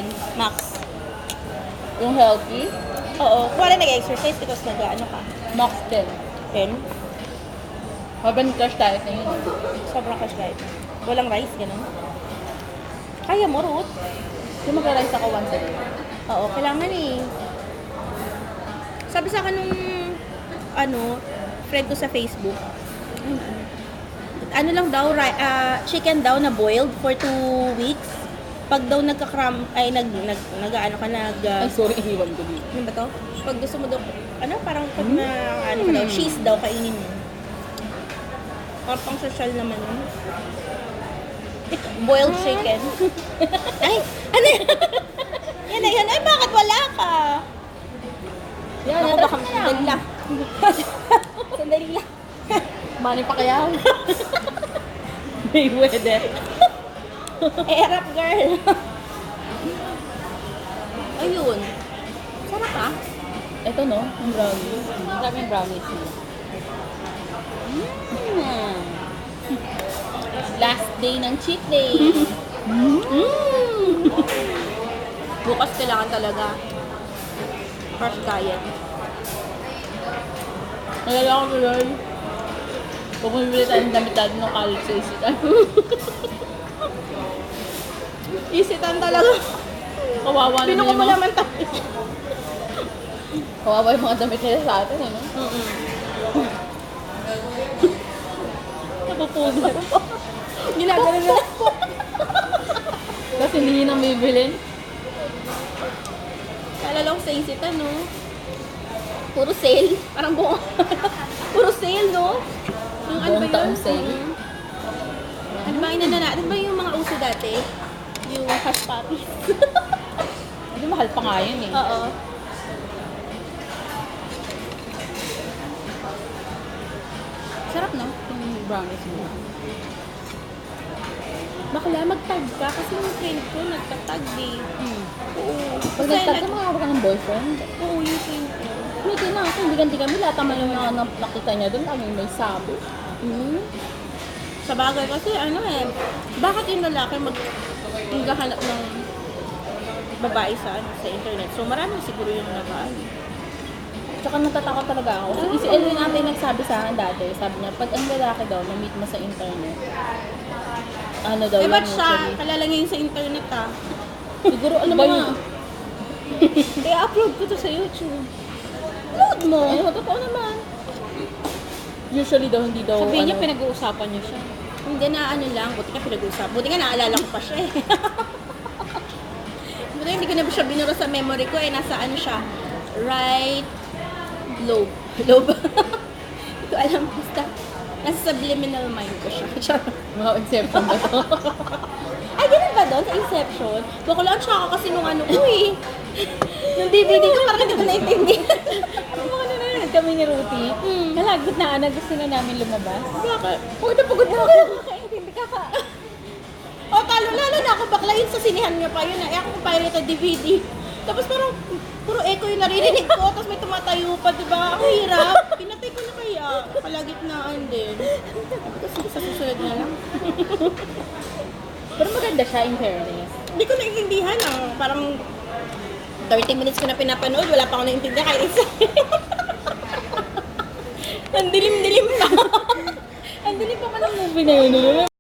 1, max. Yung healthy, Oo, wala nag-exercise because nag-ano ka. max 10. 10. Habang crush diet na yun. Sobrang cash diet. Walang rice, gano'n. Kaya mo, Ruth? Yung mag-rice ako once a day. Oo, kailangan eh. Sabi sa akin nung, friend ko sa Facebook, ano lang daw, chicken daw na boiled for 2 weeks. Pag daw nagka-cramp, ay nag-ano ka, Ay, sorry, iwan ko dito. ano ba to? Pag gusto mo daw, parang pag na, ka daw, cheese daw, kainin mo. Parang pang social naman yun. Boiled chicken. Ay, ano yan? Yan na yan. Ay, bakit wala ka? Yan, Ako yan. baka sandali lang. Sandali lang. Mani pa kaya? May weather. Erap, girl. Ayun. Sarap ah. Ito no, yung brownies. Sarap yung brownies niya. Last day ng cheat day. Bukas kailangan talaga. Fresh diet. Nalala ko tuloy. Pag bumibili tayo ng damit natin ng college sa isitan. Isitan talaga. Kawawa na Pinuko yung mo mga, naman tayo. kawawa yung mga damit nila sa atin, ano? Napupuno. Ginagano na. Kasi hindi nang bibilin. Naalala ko sa isitan, no? Puro sale. Parang buong... Puro sale, no? Yung ano ba Buong yun? taong sale. Ano ba inanana? Ano ba yung mga uso dati? Yung hush puppies. Hindi mahal pa nga yun eh. Oo. Sarap, no? Yung brownies mo. Bakla, magtag ka. Kasi yung friend ko, nagtatag eh. Oo. Pag nagtag ka, makakaroon ka ng boyfriend. Oo, yung friend ko. Hindi na, hindi ganti kami. Lahat naman yung mga nakita niya doon, kami may sabi. Sa bagay kasi, bakit yung lalaki maghahanap ng babae sa internet? So, marami siguro yung nakaan. Tsaka natatakot talaga ako. Si Elwin ate nagsabi sa akin dati, sabi niya, pag ang lalaki daw, na-meet mo sa internet, ano daw Ba't yan siya? usually. Kalala niya yung sa internet ah. Siguro, alam mo Ba nga, yun? I-upload ko to sa YouTube. Upload mo! ay, totoo naman. Usually daw, hindi daw, Sabihin niya, ano, pinag-uusapan niya siya. Hindi na lang, buti ka pinag-uusap. Buti nga naalala ko pa siya eh. Buti hindi ko na siya binuro sa memory ko nasa siya, right lobe. Lobe. Hindi ko alam, basta nasa subliminal mind ko siya. mga inception ba to? Ay, ganun ba doon sa Inception? Bakla siya ako kasi nung ko eh. Yung DVD ko parang hindi ko naintindihan. Mga nanonood kami ni Ruthie. Nalagot na anak, gusto na namin lumabas. Bakit? Pagod na pagod na ako. Nakakaintindi ka ka. O, lalo na ako bakla yun sa sinihan niya pa yun. Ako kung pirated DVD. Tapos parang puro echo yung naririnig ko. Tapos may tumatayo pa, diba? Ang hirap. Pinatay ko na kaya. Kalagitnaan din. Kasi sa susunod na lang. Pero maganda siya in fairness. Hindi ko naintindihan. Parang 30 minutes ko na pinapanood. Wala pa ako naintindihan kahit isa. Ang dilim-dilim pa. Ang dilim pa man ang movie na yun.